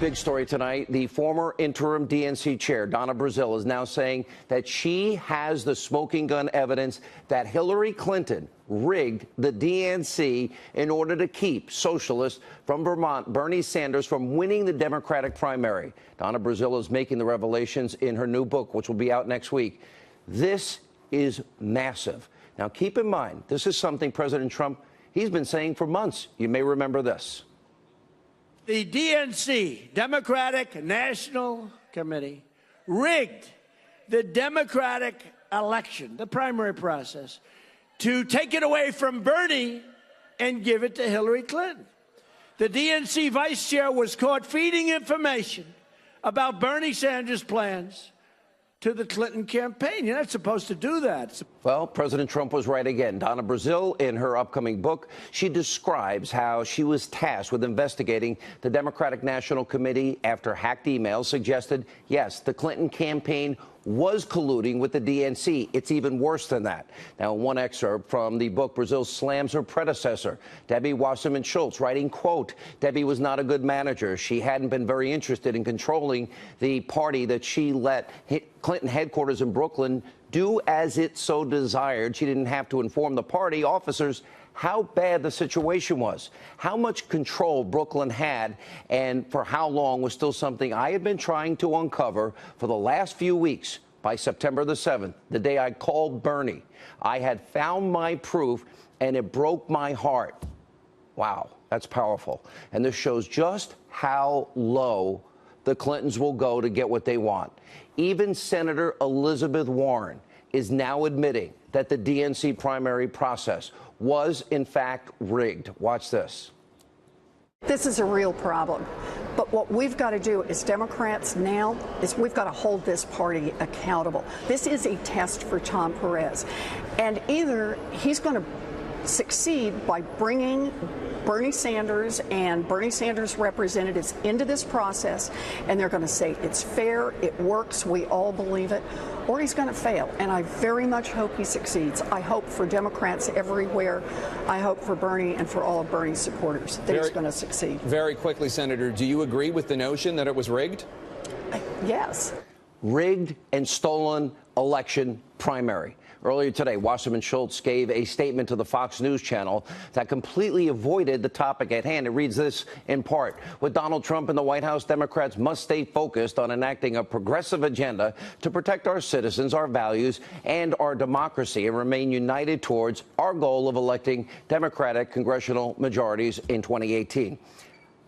Big story tonight. The former interim DNC chair, Donna Brazile, is now saying that she has the smoking gun evidence that Hillary Clinton rigged the DNC in order to keep socialists from Vermont, Bernie Sanders, from winning the Democratic primary. Donna Brazile is making the revelations in her new book, which will be out next week. This is massive. Now, keep in mind, this is something President Trump, he's been saying for months. You may remember this. The DNC, Democratic National Committee, rigged the Democratic election, the primary process, to take it away from Bernie and give it to Hillary Clinton. The DNC vice chair was caught feeding information about Bernie Sanders' plans to the Clinton campaign. You're not supposed to do that. Well, President Trump was right again. Donna Brazile, in her upcoming book, she describes how she was tasked with investigating the Democratic National Committee after hacked emails suggested, yes, the Clinton campaign was colluding with the DNC. It's even worse than that. Now, one excerpt from the book, Brazile slams her predecessor, Debbie Wasserman Schultz, writing, quote, Debbie was not a good manager. She hadn't been very interested in controlling the party that she let Clinton headquarters in Brooklyn do as it so desired. She didn't have to inform the party officers how bad the situation was, how much control Brooklyn had, and for how long was still something I had been trying to uncover for the last few weeks. By September the 7th, the day I called Bernie, I had found my proof, and it broke my heart. Wow, that's powerful. And this shows just how low the Clintons will go to get what they want. Even Senator Elizabeth Warren is now admitting that the DNC primary process was, in fact, rigged. Watch this. This is a real problem. But what we've got to do as Democrats now is we've got to hold this party accountable. This is a test for Tom Perez. And either he's going to succeed by bringing Bernie Sanders and Bernie Sanders representatives into this process, and they're going to say it's fair, it works, we all believe it, or he's going to fail. And I very much hope he succeeds. I hope for Democrats everywhere. I hope for Bernie and for all of Bernie's supporters that he's going to succeed. Very quickly, Senator, do you agree with the notion that it was rigged? Yes. Rigged and stolen election primary. Earlier today, Wasserman Schultz gave a statement to the Fox News channel that completely avoided the topic at hand. It reads this in part: with Donald Trump in the White House, Democrats must stay focused on enacting a progressive agenda to protect our citizens, our values, and our democracy, and remain united towards our goal of electing Democratic congressional majorities in 2018.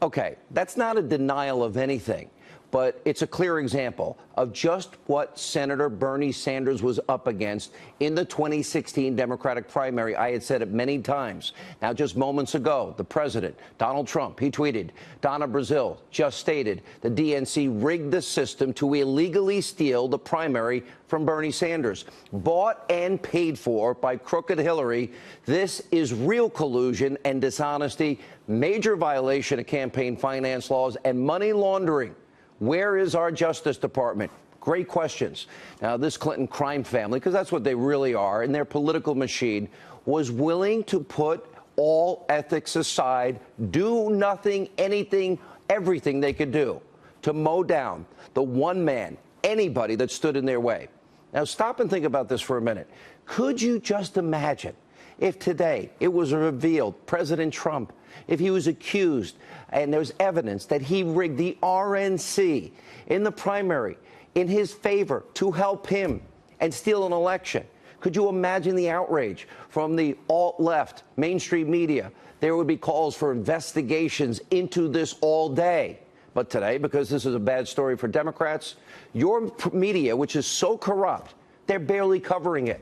Okay, that's not a denial of anything, but it's a clear example of just what Senator Bernie Sanders was up against in the 2016 Democratic primary. I had said it many times. Now, just moments ago, the president, Donald Trump, he tweeted, Donna Brazile just stated the DNC rigged the system to illegally steal the primary from Bernie Sanders. Bought and paid for by crooked Hillary. This is real collusion and dishonesty, major violation of campaign finance laws and money laundering. Where is our Justice Department? Great questions. Now, this Clinton crime family, because that's what they really are, and their political machine, was willing to put all ethics aside, do nothing, anything, everything they could do to mow down the one man, anybody that stood in their way. Now, stop and think about this for a minute. Could you just imagine if today it was revealed President Trump, if he was accused and there's evidence that he rigged the RNC in the primary in his favor to help him and steal an election? Could you imagine the outrage from the alt-left, mainstream media? There would be calls for investigations into this all day. But today, because this is a bad story for Democrats, your media, which is so corrupt, they're barely covering it.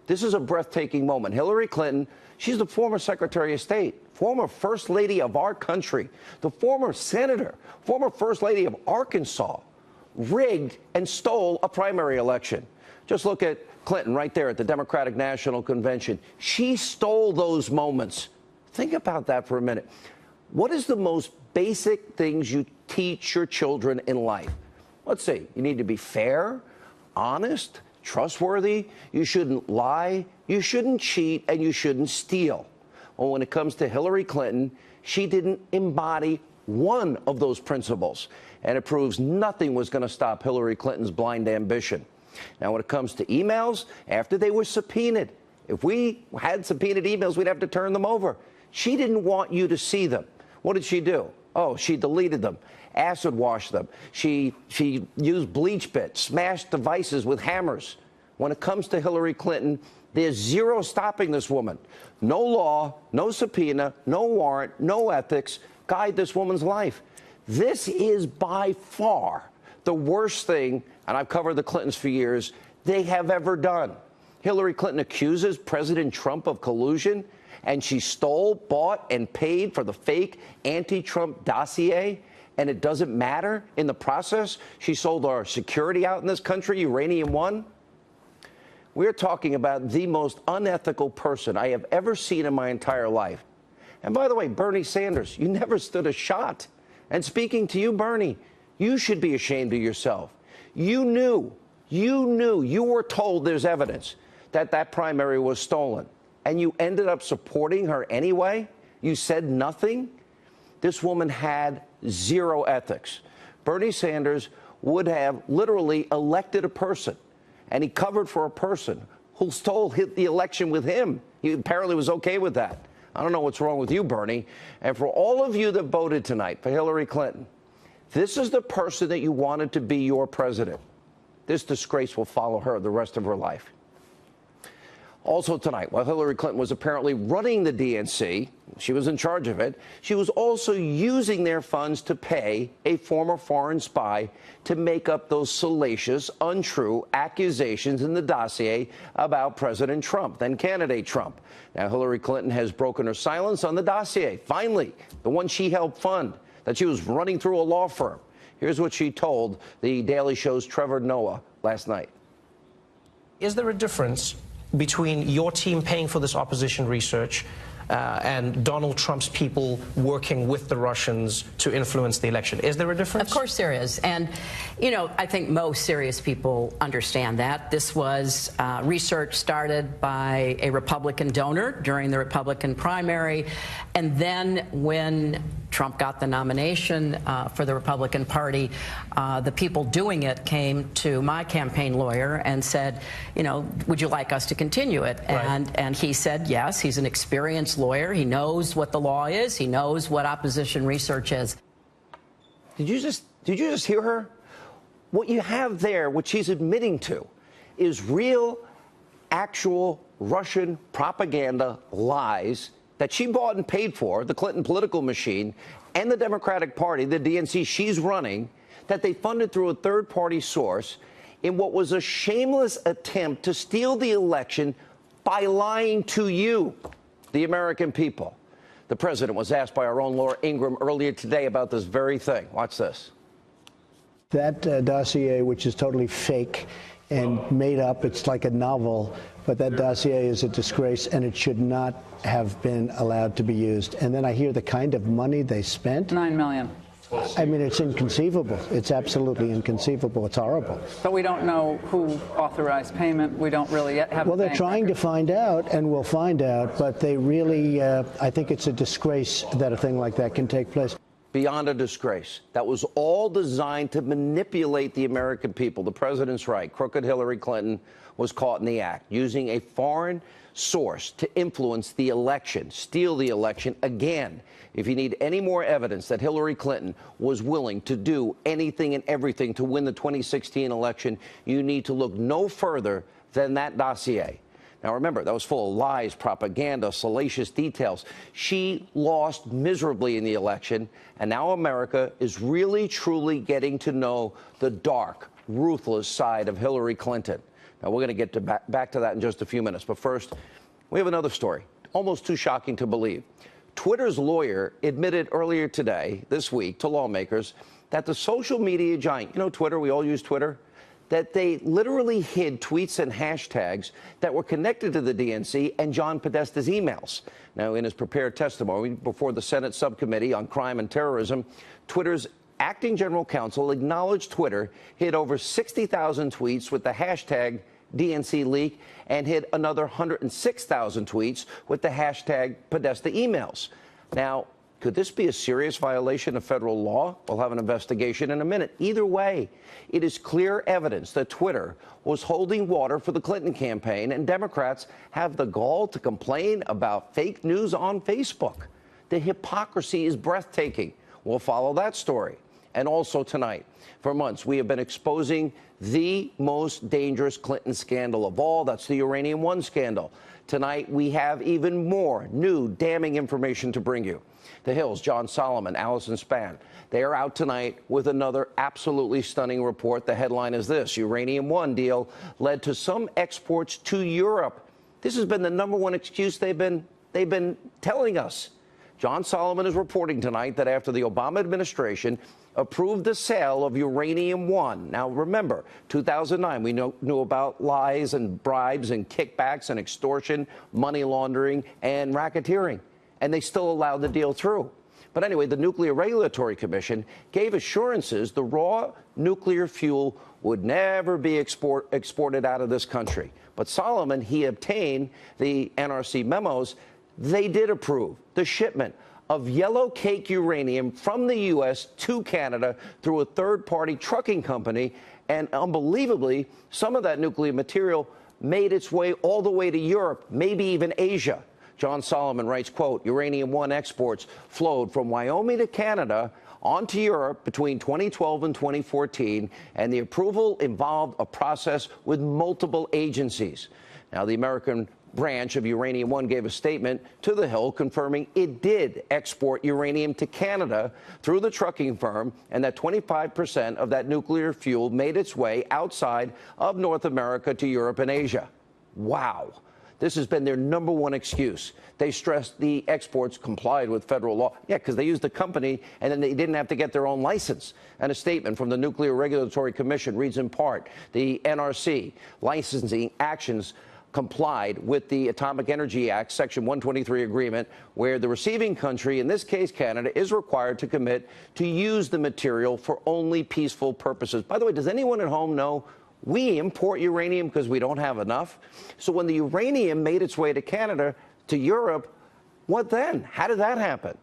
This is a breathtaking moment. Hillary Clinton, she's the former Secretary of State, former First Lady of our country, the former Senator, former First Lady of Arkansas, rigged and stole a primary election. Just look at Clinton right there at the Democratic National Convention. She stole those moments. Think about that for a minute. What is the most basic things you teach your children in life? Let's see. You need to be fair, honest, trustworthy. You shouldn't lie. You shouldn't cheat, and you shouldn't steal. Well, when it comes to Hillary Clinton, she didn't embody one of those principles. and it proves nothing was going to stop Hillary Clinton's blind ambition. Now, when it comes to emails, after they were subpoenaed, if we had subpoenaed emails, we'd have to turn them over. She didn't want you to see them. What did she do? Oh, she deleted them, acid washed them. She used bleach bits, smashed devices with hammers. When it comes to Hillary Clinton, there's zero stopping this woman. No law, no subpoena, no warrant, no ethics guide this woman's life. This is by far the worst thing, and I've covered the Clintons for years, they have ever done. Hillary Clinton accuses President Trump of collusion, and she stole, bought, and paid for the fake anti-Trump dossier, and it doesn't matter in the process. She sold our security out in this country, Uranium One. We're talking about the most unethical person I have ever seen in my entire life. And by the way, Bernie Sanders, you never stood a shot. And speaking to you, Bernie, you should be ashamed of yourself. You were told there's evidence that that primary was stolen, and you ended up supporting her anyway? You said nothing? This woman had zero ethics. Bernie Sanders would have literally elected a person, and he covered for a person who hit the election with him. He apparently was okay with that. I don't know what's wrong with you, Bernie. And for all of you that voted tonight for Hillary Clinton, this is the person that you wanted to be your president. This disgrace will follow her the rest of her life. Also tonight, while Hillary Clinton was apparently running the DNC, she was in charge of it, she was also using their funds to pay a former foreign spy to make up those salacious, untrue accusations in the dossier about President Trump, then candidate Trump. Now, Hillary Clinton has broken her silence on the dossier. Finally, the one she helped fund, that she was running through a law firm. Here's what she told the Daily Show's Trevor Noah last night. Is there a difference between your team paying for this opposition research and Donald Trump's people working with the Russians to influence the election? Is there a difference? Of course there is. And, you know, I think most serious people understand that. This was research started by a Republican donor during the Republican primary. And then when Trump got the nomination for the Republican Party, the people doing it came to my campaign lawyer and said, you know, would you like us to continue it? Right. And he said yes. He's an experienced lawyer. He knows what the law is. He knows what opposition research is. Did you just hear her? What you have there, what she's admitting to, is real, actual Russian propaganda lies that she bought and paid for, the Clinton political machine, and the Democratic Party, the DNC she's running, that they funded through a third-party source in what was a shameless attempt to steal the election by lying to you, the American people. The president was asked by our own Laura Ingraham earlier today about this very thing. Watch this. That dossier, which is totally fake and made up, it's like a novel, but that dossier is a disgrace, and it should not have been allowed to be used. And then I hear the kind of money they spent. $9 million. I mean, it's inconceivable. It's absolutely inconceivable. It's horrible. But we don't know who authorized payment. We don't really yet have. Well, they're trying to find out, and we'll find out. But they really, I think it's a disgrace that a thing like that can take place. Beyond a disgrace. That was all designed to manipulate the American people. The president's right. Crooked Hillary Clinton was caught in the act, using a foreign source to influence the election, steal the election again. If you need any more evidence that Hillary Clinton was willing to do anything and everything to win the 2016 election, you need to look no further than that dossier. Now, remember, that was full of lies, propaganda, salacious details. She lost miserably in the election, and now America is really, truly getting to know the dark, ruthless side of Hillary Clinton. Now, we're going to get back to that in just a few minutes. But first, we have another story, almost too shocking to believe. Twitter's lawyer admitted earlier today, this week, to lawmakers that the social media giant, you know Twitter, we all use Twitter, that they literally hid tweets and hashtags that were connected to the DNC and John Podesta's emails. Now, in his prepared testimony before the Senate Subcommittee on Crime and Terrorism, Twitter's acting general counsel acknowledged Twitter hid over 60,000 tweets with the hashtag DNC leak and hid another 106,000 tweets with the hashtag Podesta emails. Now, Could this be a serious violation of federal law? We'll have an investigation in a minute. Either way, it is clear evidence that Twitter was holding water for the Clinton campaign, and Democrats have the gall to complain about fake news on Facebook. The hypocrisy is breathtaking. We'll follow that story. And also tonight, for months, we have been exposing the most dangerous Clinton scandal of all. That's the Uranium One scandal. Tonight, we have even more new damning information to bring you. The Hill's John Solomon, Allison Spann, they are out tonight with another absolutely stunning report. The headline is this: Uranium One deal led to some exports to Europe. This has been the #1 excuse they've been telling us. John Solomon is reporting tonight that after the Obama administration approved the sale of Uranium One. Now, remember, 2009, we knew about lies and bribes and kickbacks and extortion, money laundering, and racketeering. And they still allowed the deal through. But anyway, the Nuclear Regulatory Commission gave assurances the raw nuclear fuel would never be exported out of this country. But Solomon, he obtained the NRC memos. They did approve the shipment of yellow cake uranium from the U.S. to Canada through a third-party trucking company. And unbelievably, some of that nuclear material made its way all the way to Europe, maybe even Asia. John Solomon writes, quote, Uranium One exports flowed from Wyoming to Canada onto Europe between 2012 and 2014, and the approval involved a process with multiple agencies. Now, the American branch of Uranium One gave a statement to The Hill confirming it did export uranium to Canada through the trucking firm, and that 25% of that nuclear fuel made its way outside of North America to Europe and Asia. Wow. This has been their #1 excuse. They stressed the exports complied with federal law. Yeah, because they used the company and then they didn't have to get their own license. And a statement from the Nuclear Regulatory Commission reads in part, the NRC licensing actions complied with the Atomic Energy Act, Section 123 agreement, where the receiving country, in this case Canada, is required to commit to use the material for only peaceful purposes. By the way, does anyone at home know we import uranium because we don't have enough? So when the uranium made its way to Canada, to Europe, what then? How did that happen?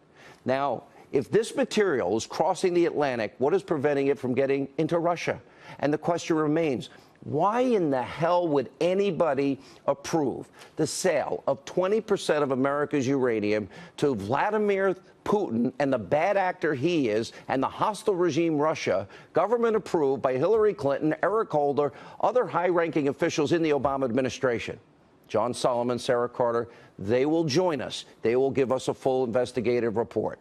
Now, if this material is crossing the Atlantic, what is preventing it from getting into Russia? And the question remains, why in the hell would anybody approve the sale of 20% of America's uranium to Vladimir Putin and the bad actor he is and the hostile regime Russia, government approved by Hillary Clinton, Eric Holder, other high-ranking officials in the Obama administration? John Solomon, Sarah Carter, they will join us. They will give us a full investigative report.